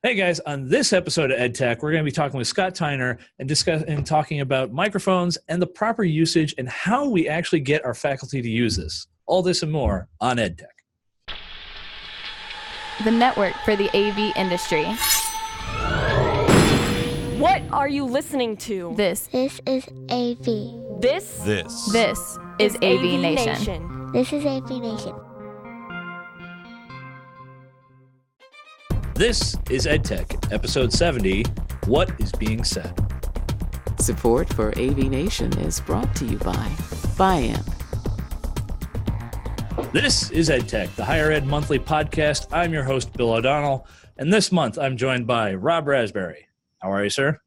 Hey guys, on this episode of EdTech, we're going to be talking with Scott Tyner and talking about microphones and the proper usage and how we actually get our faculty to use this. All this and more on EdTech. The network for the AV industry. What are you listening to? This is AV. This is AVNation. This is AVNation. This is EdTech, episode 70, What is Being Said? Support for AVNation is brought to you by Biamp. This is EdTech, the higher ed monthly podcast. I'm your host, Bill O'Donnell, and this month I'm joined by Rob Raspberry. How are you, sir?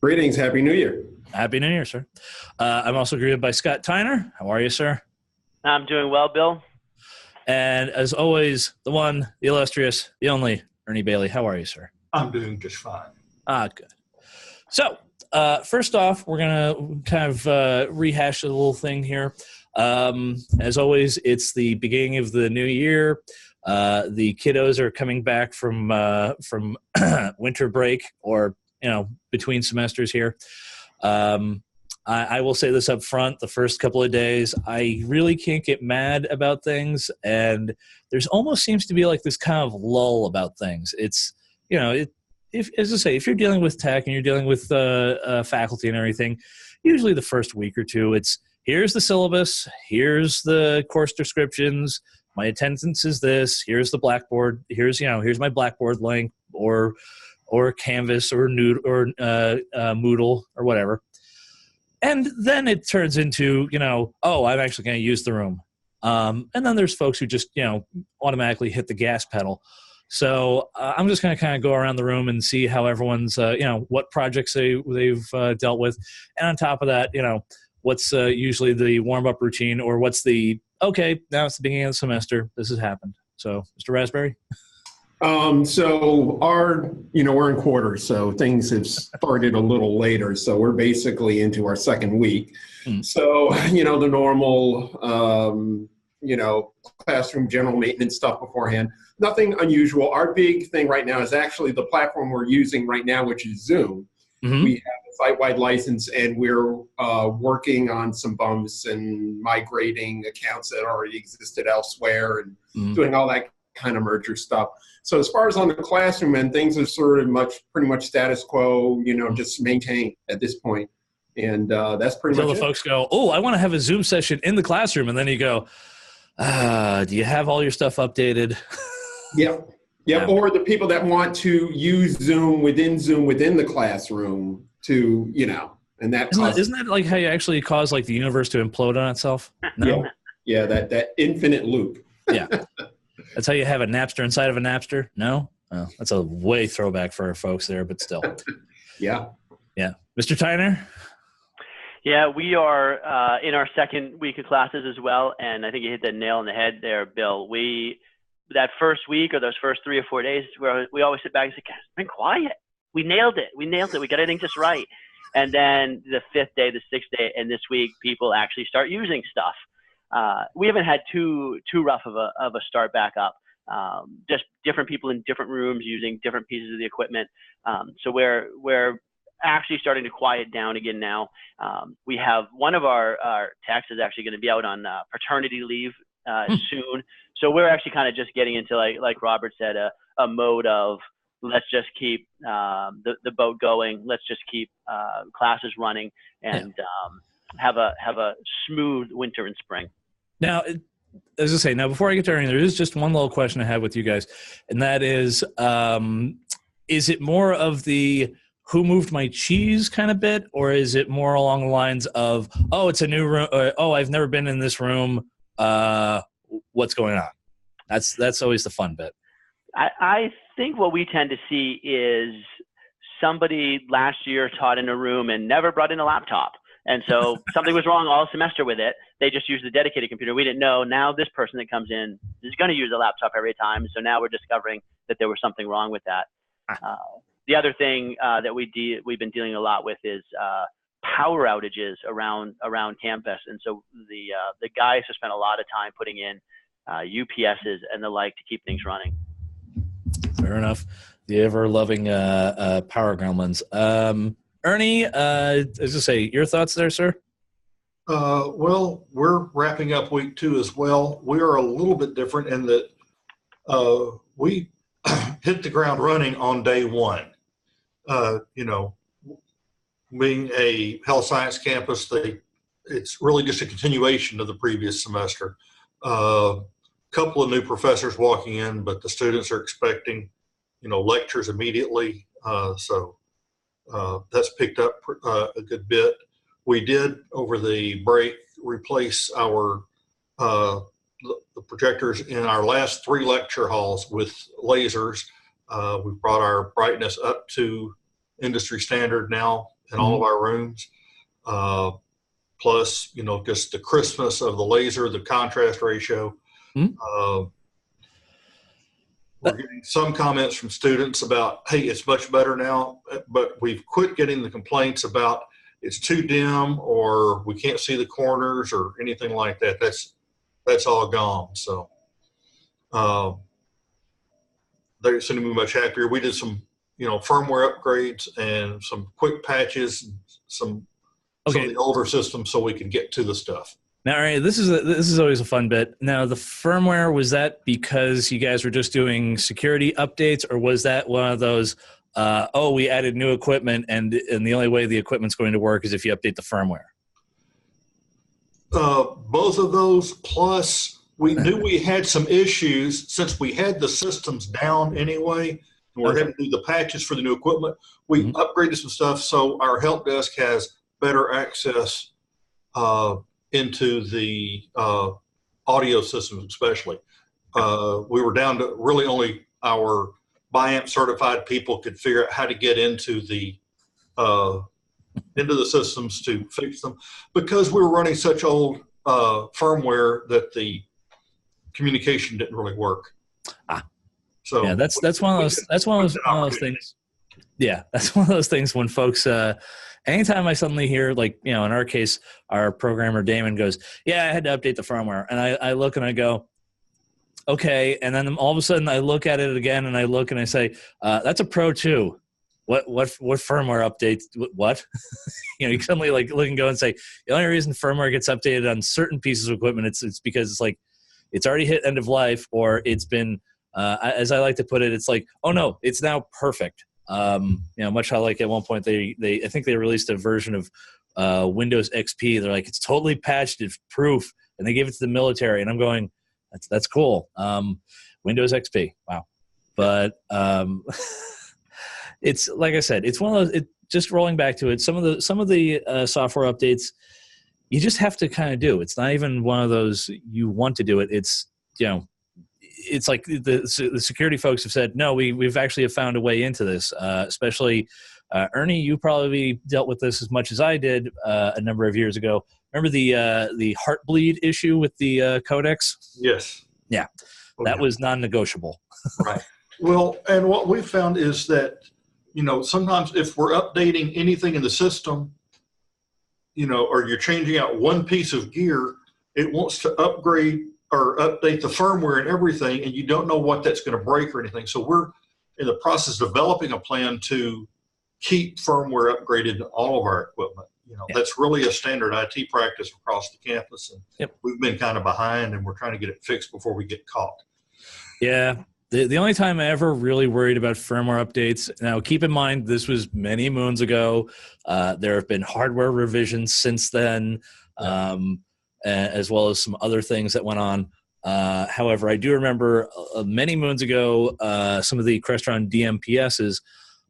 Greetings. Happy New Year. Happy New Year, sir. I'm also greeted by Scott Tyner. How are you, sir? I'm doing well, Bill. And as always, the one, the illustrious, the only, Ernie Bailey. How are you, sir? I'm doing just fine. Good. So, first off, we're going to kind of rehash a little thing here. As always, it's the beginning of the new year. The kiddos are coming back from winter break or, between semesters here. I will say this up front, the first couple of days, I really can't get mad about things, and there's almost seems to be like this kind of lull about things. It's, if you're dealing with tech and you're dealing with faculty and everything, usually the first week or two, it's here's the syllabus, here's the course descriptions, my attendance is this, here's the Blackboard, here's my Blackboard link or Canvas or Moodle or whatever. And then it turns into, I'm actually going to use the room. And then there's folks who just, automatically hit the gas pedal. So I'm just going to kind of go around the room and see how everyone's, what projects they've dealt with. And on top of that, what's usually the warm-up routine or what's the, okay, now it's the beginning of the semester. This has happened. So, Mr. Raspberry? So we're in quarters, so things have started a little later. So we're basically into our second week. So, the normal, classroom general maintenance stuff beforehand, nothing unusual. Our big thing right now is actually the platform we're using right now, which is Zoom. Mm-hmm. We have a site-wide license, and we're working on some bumps and migrating accounts that already existed elsewhere and doing all that kind of merger stuff. So as far as on the classroom end, things are sort of pretty much status quo, just maintained at this point. And that's pretty much it. So the folks go, I want to have a Zoom session in the classroom. And then you go, do you have all your stuff updated? Yeah. Or the people that want to use Zoom within the classroom to, and that isn't that like how you actually cause like the universe to implode on itself? No? Yeah, that infinite loop. Yeah. That's how you have a Napster inside of a Napster? No? Oh, that's a way throwback for our folks there, but still. Yeah. Mr. Tyner? Yeah, we are in our second week of classes as well, and I think you hit the nail on the head there, Bill. That first week or those first 3 or 4 days, where we always sit back and say, "God, it's been quiet. We nailed it. We got everything just right." And then the 5th day, the 6th day, and this week, people actually start using stuff. We haven't had too rough of a start back up. Just different people in different rooms using different pieces of the equipment. So we're actually starting to quiet down again now. We have one of our techs is actually going to be out on paternity leave soon. So we're actually kind of just getting into like Robert said, a mode of let's just keep the boat going. Let's just keep classes running and have a smooth winter and spring. Now, as I say, before I get to anything, there is just one little question I have with you guys, and that is it more of the who moved my cheese kind of bit, or is it more along the lines of, it's a new room, I've never been in this room, what's going on? That's always the fun bit. I think what we tend to see is somebody last year taught in a room and never brought in a laptop. And so something was wrong all semester with it. They just used the dedicated computer. We didn't know. Now this person that comes in is going to use a laptop every time. So now we're discovering that there was something wrong with that. The other thing that we've been dealing a lot with is power outages around campus. And so the guys have spent a lot of time putting in UPSs and the like to keep things running. Fair enough. the ever-loving Power Gremlins. Ernie, as I say, your thoughts there, sir? Well, we're wrapping up week 2 as well. We are a little bit different in that we hit the ground running on day 1. Being a health science campus, it's really just a continuation of the previous semester. Couple of new professors walking in, but the students are expecting, lectures immediately. So that's picked up a good bit. We did over the break replace our the projectors in our last 3 lecture halls with lasers. We've brought our brightness up to industry standard now in all of our rooms. Plus, just the crispness of the laser, the contrast ratio. We're getting some comments from students about, hey, it's much better now, but we've quit getting the complaints about it's too dim or we can't see the corners or anything like that. That's all gone. So they seem to be much happier. We did some, firmware upgrades and some quick patches, some of the older systems so we can get to the stuff. Now, all right, this is always a fun bit. Now, the firmware, was that because you guys were just doing security updates, or was that one of those, we added new equipment and the only way the equipment's going to work is if you update the firmware? Both of those, plus we knew we had some issues since we had the systems down anyway, and we're having to do the patches for the new equipment. We upgraded some stuff so our help desk has better access into the audio systems especially. We were down to really only our BIAMP certified people could figure out how to get into the systems to fix them because we were running such old firmware that the communication didn't really work. So yeah, that's one of those things. Yeah, that's one of those things when folks anytime I suddenly hear, like, in our case, our programmer Damon goes, yeah, I had to update the firmware. And I look and I go, okay. And then all of a sudden I look at it again and I look and I say, that's a Pro 2. What firmware updates? What? You suddenly look and go and say, the only reason firmware gets updated on certain pieces of equipment, it's because it's already hit end of life, or it's been, as I like to put it, it's like, oh no, it's now perfect. Much how at one point I think they released a version of Windows XP. They're like, it's totally patched, it's proof, and they gave it to the military. And I'm going, that's cool. Windows XP, wow. But it's like I said, it's one of those. Just rolling back to it, some of the software updates you just have to kind of do. It's not even one of those you want to do it. It's it's like the security folks have said, no, we've actually found a way into this. Especially Ernie, you probably dealt with this as much as I did a number of years ago. Remember the Heartbleed issue with the codecs? Yes. Yeah, that was non-negotiable. Right. Well, and what we found is that sometimes if we're updating anything in the system, or you're changing out one piece of gear, it wants to upgrade or update the firmware and everything, and you don't know what that's going to break or anything. So we're in the process of developing a plan to keep firmware upgraded in all of our equipment. That's really a standard IT practice across the campus, and we've been kind of behind, and we're trying to get it fixed before we get caught. Yeah. The only time I ever really worried about firmware updates, now keep in mind this was many moons ago. There have been hardware revisions since then, as well as some other things that went on. However, I do remember many moons ago, some of the Crestron DMPSs,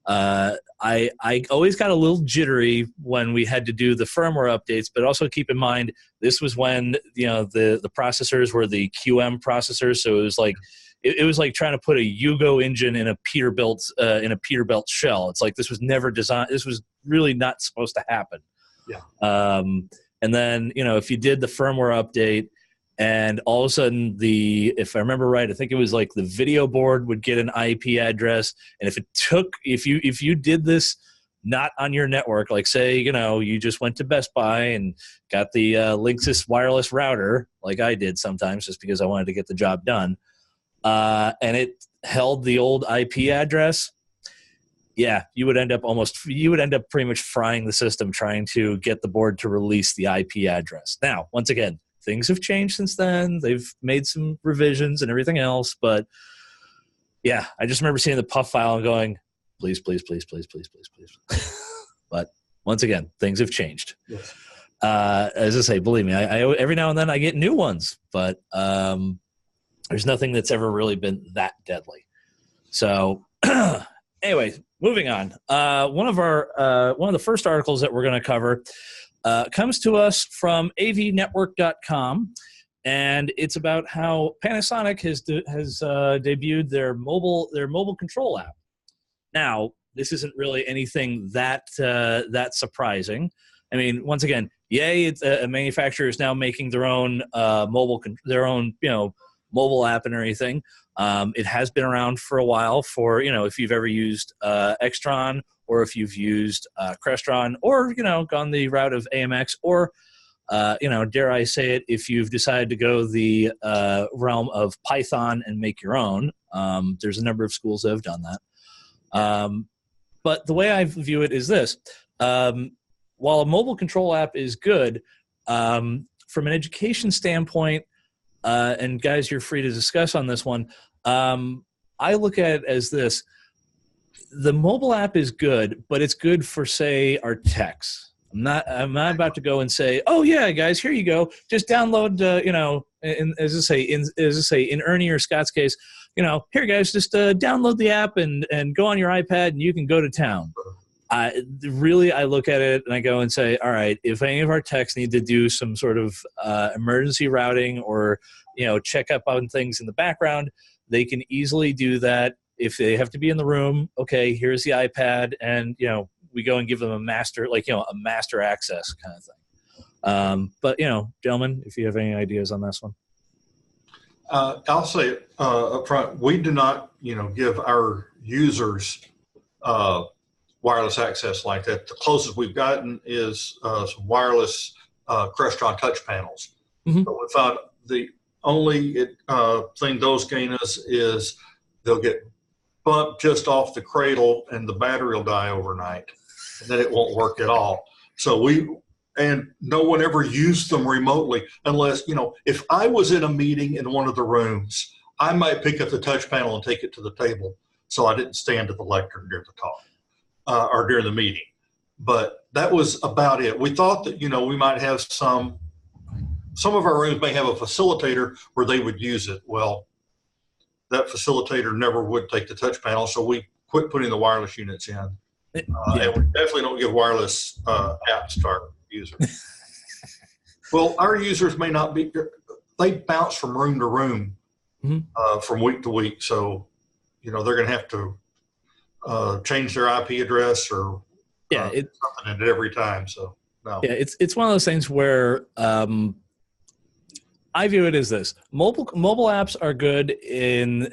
I always got a little jittery when we had to do the firmware updates, but also keep in mind this was when the processors were the QM processors, so it was like it was like trying to put a Yugo engine in a Peterbilt shell. It's like this was never designed. This was really not supposed to happen. Yeah. And then if you did the firmware update, and all of a sudden if I remember right, I think it was like the video board would get an IP address, and if you did this not on your network, like say you just went to Best Buy and got the Linksys wireless router, like I did sometimes, just because I wanted to get the job done. And it held the old IP address, yeah, you would end up pretty much frying the system trying to get the board to release the IP address. Now, once again, things have changed since then. They've made some revisions and everything else, but yeah, I just remember seeing the puff file and going, please, please, please, please, please, please, please. But once again, things have changed. Yes. As I say, believe me, I every now and then I get new ones, but there's nothing that's ever really been that deadly. So anyway, moving on. One of the first articles that we're going to cover comes to us from AVNetwork.com, and it's about how Panasonic has debuted their mobile control app. Now, this isn't really anything that surprising. I mean, once again, yay! It's a manufacturer is now making their own mobile app and everything. It has been around for a while. For if you've ever used Extron, or if you've used Crestron, or gone the route of AMX, or dare I say it, if you've decided to go the realm of Python and make your own. There's a number of schools that have done that. But the way I view it is this. While a mobile control app is good, from an education standpoint, and guys, you're free to discuss on this one, I look at it as this. The mobile app is good, but it's good for, say, our techs. I'm not about to go and say, oh yeah, guys, here you go. Just download, in Ernie or Scott's case, here guys, just download the app and go on your iPad and you can go to town. I look at it and I go and say, all right, if any of our techs need to do some sort of emergency routing or check up on things in the background, they can easily do that. If they have to be in the room, okay, here's the iPad, and we go and give them a master access kind of thing. But gentlemen, if you have any ideas on this one. I'll say up front, we do not, give our users wireless access like that. The closest we've gotten is some wireless Crestron touch panels. Mm-hmm. But we found the only thing those gain us is they'll get bumped just off the cradle and the battery will die overnight, and then it won't work at all. So and no one ever used them remotely unless, if I was in a meeting in one of the rooms, I might pick up the touch panel and take it to the table so I didn't stand at the lectern during the talk or during the meeting. But that was about it. We thought that, we might have some of our rooms may have a facilitator where they would use it. Well, that facilitator never would take the touch panel, so we quit putting the wireless units in. And we definitely don't give wireless apps to our users. Well, our users may not be, they bounce from room to room, mm-hmm. From week to week. So, they're going to have to change their IP address or something at every time. So, no. Yeah, it's one of those things where I view it as this. Mobile apps are good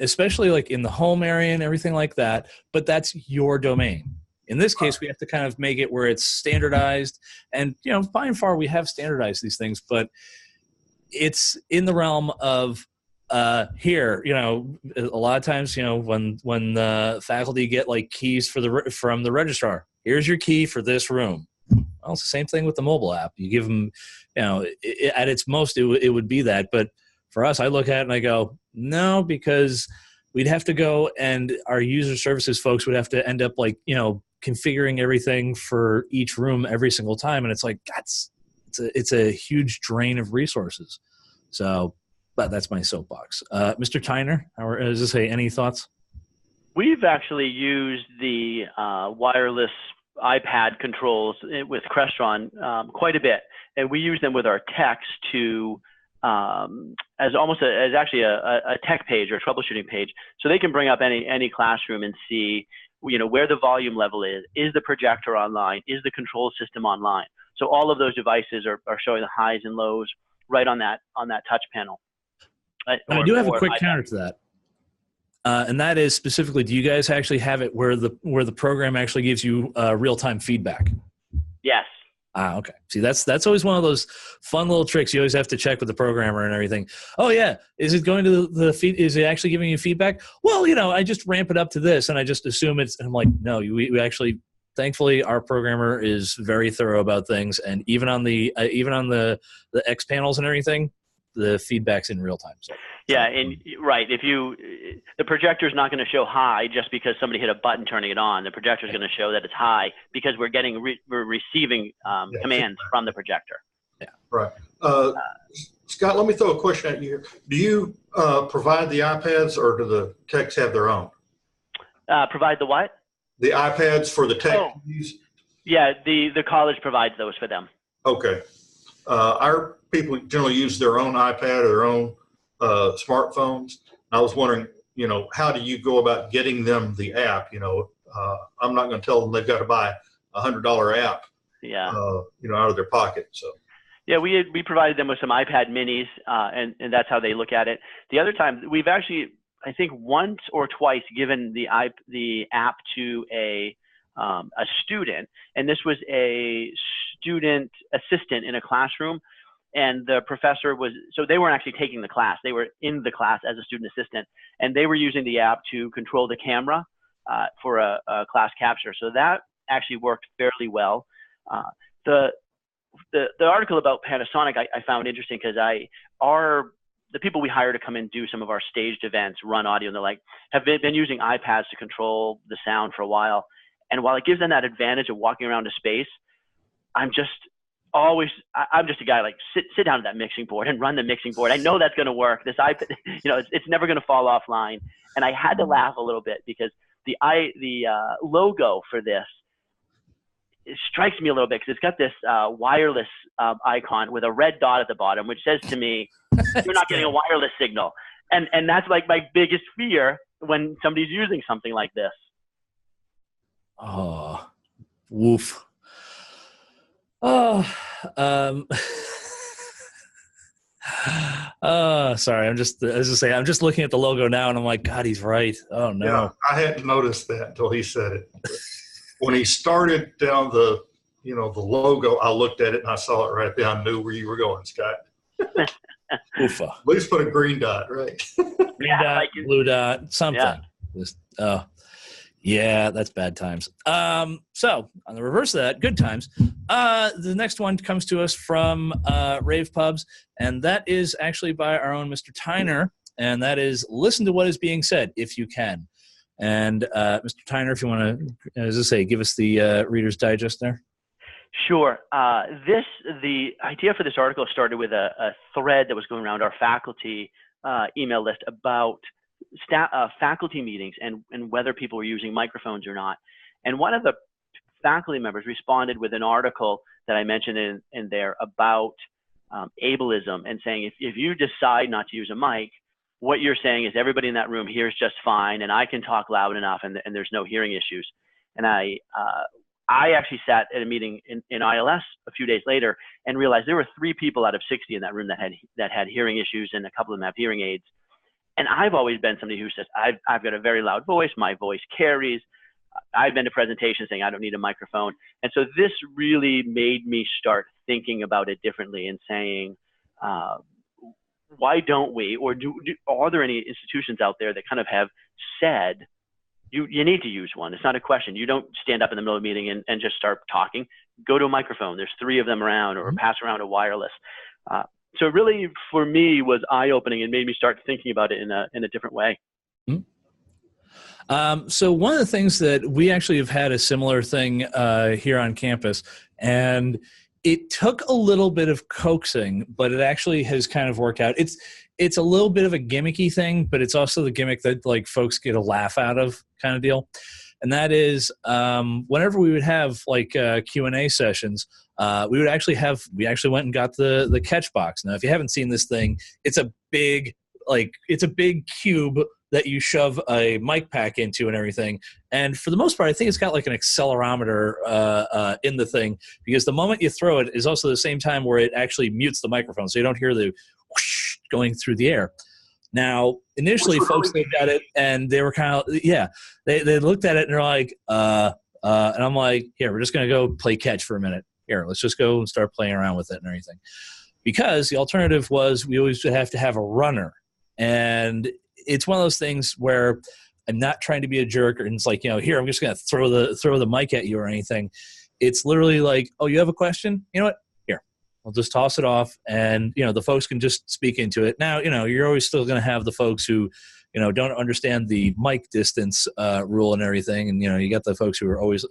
especially like in the home area and everything like that, but that's your domain. In this case, we have to kind of make it where it's standardized, and by and far we have standardized these things, but it's in the realm of here. A lot of times, when the faculty get like keys from the registrar, here's your key for this room. Well, it's the same thing with the mobile app. You give them, at its most, it would be that. But for us, I look at it and I go, no, because we'd have to go and our user services folks would have to end up configuring everything for each room every single time. And it's like, it's a huge drain of resources. So, but that's my soapbox. Mr. Tyner, does this say any thoughts? We've actually used the wireless iPad controls with Crestron quite a bit, and we use them with our techs to as actually a tech page or a troubleshooting page, so they can bring up any classroom and see where the volume level is the projector online, is the control system online. So all of those devices are showing the highs and lows right on that touch panel. I do have a quick counter to that. And that is specifically, do you guys actually have it where the program actually gives you real-time feedback? Yes. Okay. See, that's always one of those fun little tricks you always have to check with the programmer and everything. Oh yeah, is it going to the feed? Is it actually giving you feedback? Well, I just ramp it up to this, and I just assume it's. And I'm like, no, we actually. Thankfully, our programmer is very thorough about things, and even on the X panels and everything, the feedback's in real time. So. Yeah, and right, the projector's not going to show high just because somebody hit a button turning it on. The projector's going to show that it's high because we're receiving commands from the projector. Yeah. Right. Scott, let me throw a question at you here. Do you provide the iPads, or do the techs have their own? Provide the what? The iPads for the tech to use? Yeah, the college provides those for them. Okay. Our people generally use their own iPad or their own smartphones. I was wondering, how do you go about getting them the app? I'm not going to tell them they've got to buy a $100 app, out of their pocket. So. Yeah, we provided them with some iPad minis, and that's how they look at it. The other time, we've actually, I think, once or twice given the app to a student, and this was a student assistant in a classroom, and the professor so they weren't actually taking the class, they were in the class as a student assistant, and they were using the app to control the camera for a class capture. So that actually worked fairly well. The article about Panasonic I found interesting because the people we hire to come and do some of our staged events, run audio and the like, have been using iPads to control the sound for a while. And while it gives them that advantage of walking around a space, I'm just a guy like sit down at that mixing board and run the mixing board. I know that's going to work. This iPad, it's never going to fall offline. And I had to laugh a little bit because the logo for this, it strikes me a little bit because it's got this wireless icon with a red dot at the bottom, which says to me, you're not getting a wireless signal. And that's like my biggest fear when somebody's using something like this. Oh, woof. Oh, sorry. I'm just looking at the logo now and I'm like, God, he's right. Oh no. Yeah, I hadn't noticed that until he said it. When he started down the logo, I looked at it and I saw it right there. I knew where you were going, Scott. Oofa. At least put a green dot, right? Green dot, blue dot, something. Yeah. Yeah, that's bad times. So on the reverse of that, good times. The next one comes to us from Rave Pubs, and that is actually by our own Mr. Tyner, and that is listen to what is being said if you can. And Mr. Tyner, if you want to, as I say, give us the Reader's Digest there. Sure. The idea for this article started with a thread that was going around our faculty email list about faculty meetings and whether people were using microphones or not. And one of the faculty members responded with an article that I mentioned in there about ableism and saying, if you decide not to use a mic, what you're saying is everybody in that room hears just fine and I can talk loud enough and there's no hearing issues. And I actually sat at a meeting in ILS a few days later and realized there were 3 people out of 60 in that room that had hearing issues, and a couple of them have hearing aids. And I've always been somebody who says, I've got a very loud voice, my voice carries. I've been to presentations saying I don't need a microphone. And so this really made me start thinking about it differently and saying, why don't we, or are there any institutions out there that kind of have said, you need to use one. It's not a question. You don't stand up in the middle of a meeting and just start talking. Go to a microphone. There's 3 of them around, or pass around a wireless. So it really, for me, was eye-opening and made me start thinking about it in a different way. So one of the things that we actually have had a similar thing here on campus, and it took a little bit of coaxing, but it actually has kind of worked out. It's a little bit of a gimmicky thing, but it's also the gimmick that like folks get a laugh out of kind of deal. And that is whenever we would have like Q&A sessions, we actually went and got the catch box. Now, if you haven't seen this thing, it's a big cube that you shove a mic pack into and everything. And for the most part, I think it's got like an accelerometer in the thing, because the moment you throw it is also the same time where it actually mutes the microphone, so you don't hear the whoosh going through the air. Now, initially, folks looked at it and they were kind of, they looked at it and they're like, and I'm like, here, we're just going to go play catch for a minute. here, let's just go and start playing around with it and everything. Because the alternative was we always have to have a runner. And it's one of those things where I'm not trying to be a jerk, and it's like, here, I'm just going to throw the mic at you or anything. It's literally like, oh, you have a question? You know what? Here, I'll just toss it off, and, the folks can just speak into it. Now, you're always still going to have the folks who, don't understand the mic distance rule and everything. And, you got the folks who are always,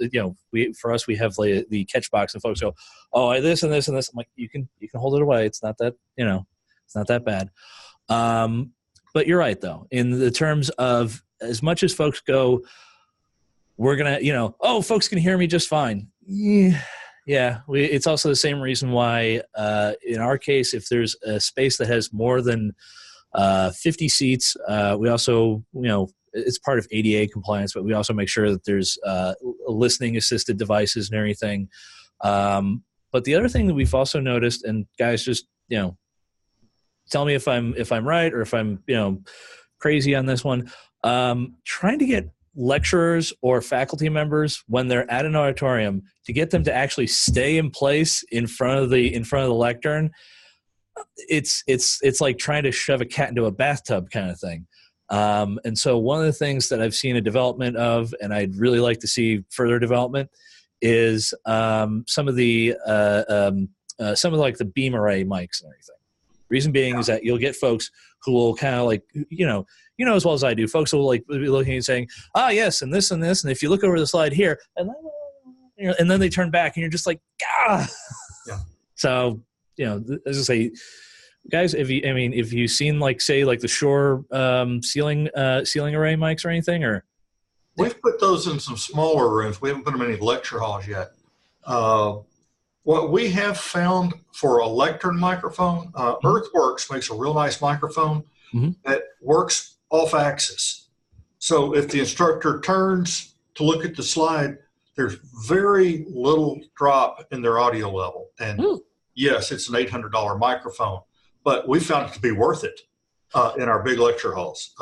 for us, we have like the catch box, and folks go, oh, this and this and this. I'm like, you can hold it away. It's not that, it's not that bad. But you're right, though, in the terms of as much as folks go, we're going to, folks can hear me just fine. Yeah. It's also the same reason why, in our case, if there's a space that has more than 50 seats, we also, it's part of ADA compliance, but we also make sure that there's listening assisted devices and everything. But the other thing that we've also noticed, and guys, just, tell me if I'm right or if I'm, crazy on this one, trying to get lecturers or faculty members when they're at an auditorium to get them to actually stay in place in front of the lectern. It's like trying to shove a cat into a bathtub kind of thing. And so one of the things that I've seen a development of, and I'd really like to see further development, is some of the like the beam array mics and everything. Reason being is that you'll get folks who will kind of like, as well as I do, folks will like be looking and saying, yes, and this, and if you look over the slide here, and then they turn back and you're just like, ah. Yeah. So, as I say, guys, if you've seen like, say, like the Shure ceiling array mics or anything, or we've put those in some smaller rooms. We haven't put them in any lecture halls yet. What we have found for a lectern microphone, Earthworks makes a real nice microphone that works off axis. So if the instructor turns to look at the slide, there's very little drop in their audio level. And yes, it's an $800 microphone, but we found it to be worth it in our big lecture halls.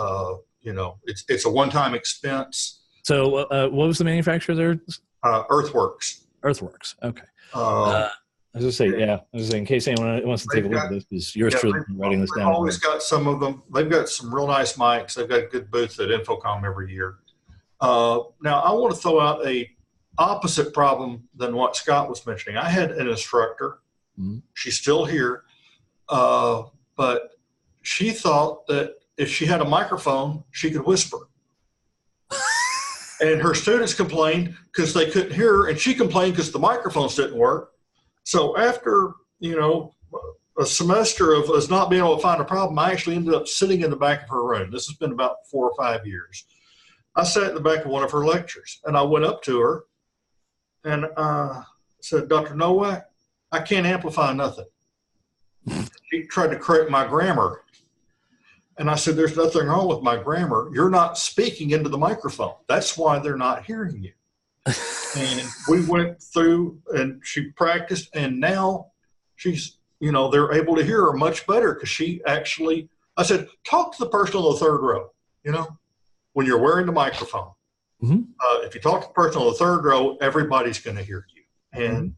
It's a one-time expense. So what was the manufacturer there? Earthworks. Earthworks. Okay. I was going to say, I was saying, in case anyone wants to take a look at this, because yours truly writing this down. They've always got some of them. They've got some real nice mics. They've got a good booth at Infocom every year. Now, I want to throw out a opposite problem than what Scott was mentioning. I had an instructor. She's still here, but she thought that if she had a microphone, she could whisper. And her students complained because they couldn't hear her, and she complained because the microphones didn't work. So after, a semester of us not being able to find a problem, I actually ended up sitting in the back of her room. This has been about 4 or 5 years. I sat in the back of one of her lectures, and I went up to her and said, Dr. Nowak, I can't amplify nothing. She tried to correct my grammar. And I said, there's nothing wrong with my grammar. You're not speaking into the microphone. That's why they're not hearing you. And we went through and she practiced, and now she's, they're able to hear her much better because she actually, I said, talk to the person on the third row, when you're wearing the microphone. If you talk to the person on the third row, everybody's going to hear you. And,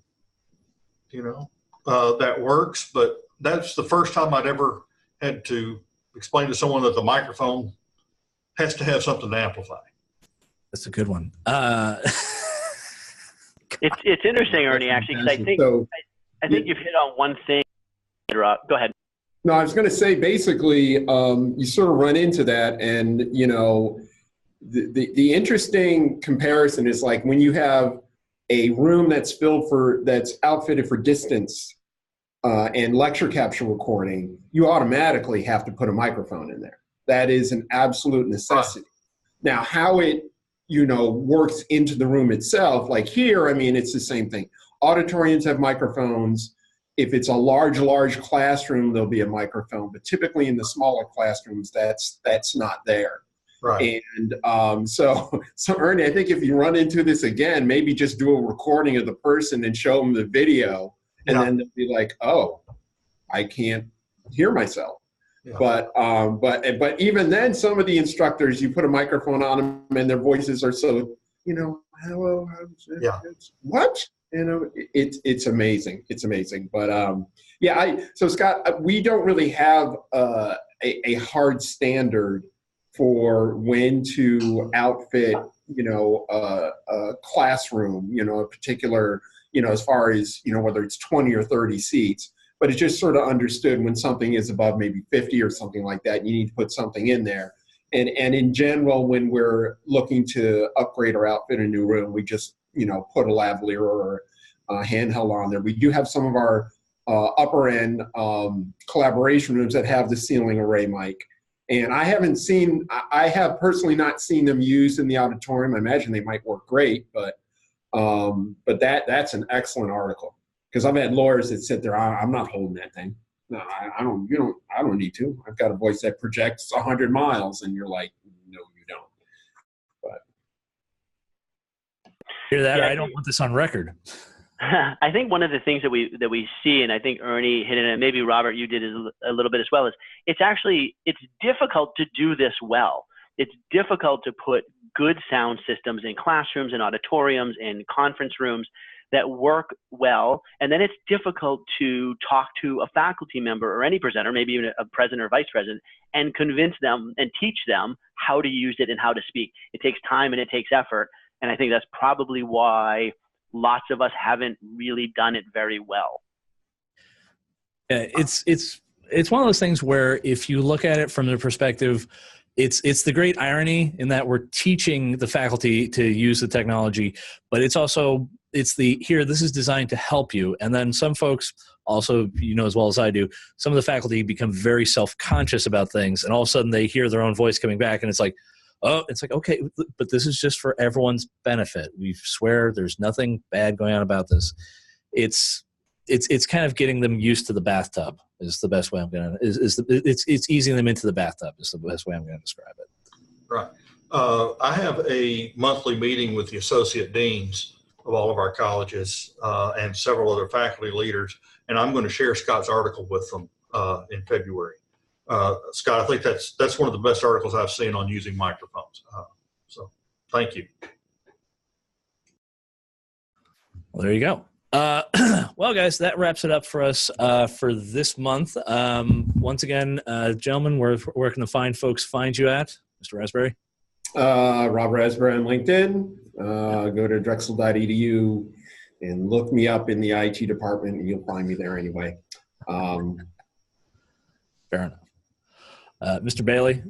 that works. But that's the first time I'd ever had to explain to someone that the microphone has to have something to amplify. That's a good one. It's interesting, Ernie, actually, because I think you've hit on one thing. Go ahead. No, I was going to say, basically, you sort of run into that, and the interesting comparison is like when you have a room that's outfitted for distance and lecture capture recording, you automatically have to put a microphone in there. That is an absolute necessity. Now, how it works into the room itself, like here, it's the same thing. Auditoriums have microphones. If it's a large classroom, there'll be a microphone. But typically in the smaller classrooms, that's not there. Right. And so Ernie, I think if you run into this again, maybe just do a recording of the person and show them the video. And then they'll be like, oh, I can't hear myself. Yeah. But even then, some of the instructors, you put a microphone on them and their voices are so, hello, what? It's amazing. It's amazing. But so Scott, we don't really have a hard standard for when to outfit, a classroom, a particular, as far as, whether it's 20 or 30 seats. But it's just sort of understood when something is above maybe 50 or something like that, you need to put something in there. And in general, when we're looking to upgrade or outfit a new room, we just, put a lavalier or a handheld on there. We do have some of our upper end collaboration rooms that have the ceiling array mic. And I have personally not seen them used in the auditorium. I imagine they might work great, but that's an excellent article. Because I've had lawyers that sit there, I'm not holding that thing. No, I don't need to. I've got a voice that projects 100 miles, and you're like, no, you don't. But hear that? Yeah. I don't want this on record. I think one of the things that we see, and I think Ernie hit it, and maybe Robert, you did a little bit as well, is it's difficult to do this well. It's difficult to put good sound systems in classrooms and auditoriums and conference rooms that work well, and then it's difficult to talk to a faculty member or any presenter, maybe even a president or vice president, and convince them and teach them how to use it and how to speak. It takes time and it takes effort, and I think that's probably why lots of us haven't really done it very well. It's one of those things where if you look at it from the perspective, it's the great irony in that we're teaching the faculty to use the technology, but it's also this is designed to help you. And then some folks also, as well as I do, some of the faculty become very self-conscious about things, and all of a sudden they hear their own voice coming back, and it's like, okay, but this is just for everyone's benefit. We swear there's nothing bad going on about this. It's kind of getting them used to the bathtub is the best way I'm going to, it's easing them into the bathtub is the best way I'm going to describe it. Right. I have a monthly meeting with the associate deans of all of our colleges and several other faculty leaders, and I'm going to share Scott's article with them in February. Scott, I think that's one of the best articles I've seen on using microphones. So thank you. Well, there you go. Well, guys, that wraps it up for us for this month. Once again, gentlemen, where can the fine folks find you at, Mr. Raspberry? Rob Raspberry on LinkedIn. Go to drexel.edu and look me up in the IT department, and you'll find me there anyway. Fair enough. Mr. Bailey?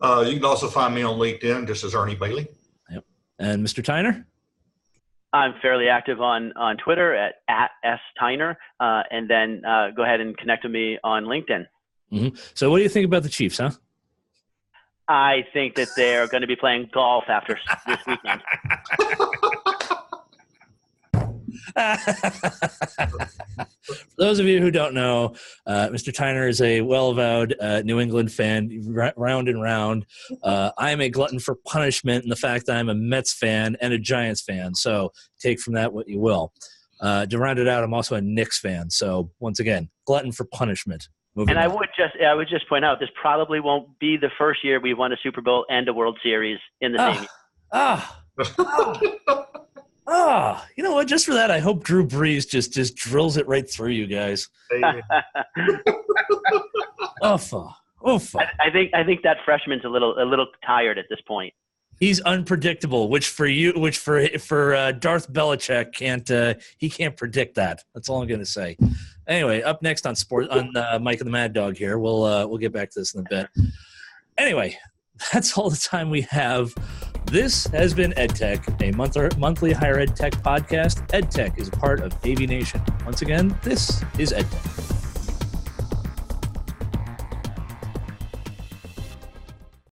You can also find me on LinkedIn, just as Ernie Bailey. Yep. And Mr. Tyner? I'm fairly active on Twitter at @STyner, and then go ahead and connect with me on LinkedIn. Mm-hmm. So what do you think about the Chiefs, huh? I think that they're going to be playing golf after this weekend. For those of you who don't know, Mr. Tyner is a well-avowed New England fan, round and round. I am a glutton for punishment in the fact that I'm a Mets fan and a Giants fan, so take from that what you will. To round it out, I'm also a Knicks fan, so once again, glutton for punishment. And I would just point out, this probably won't be the first year we've won a Super Bowl and a World Series in the same year. You know what? Just for that, I hope Drew Brees just drills it right through you guys. Uffa. I think that freshman's a little tired at this point. He's unpredictable, which for Darth Belichick can't predict that. That's all I'm going to say. Anyway, up next on Mike and the Mad Dog here. We'll get back to this in a bit. Anyway, that's all the time we have. This has been EdTech, a monthly higher ed tech podcast. EdTech is a part of AVNation. Once again, this is EdTech.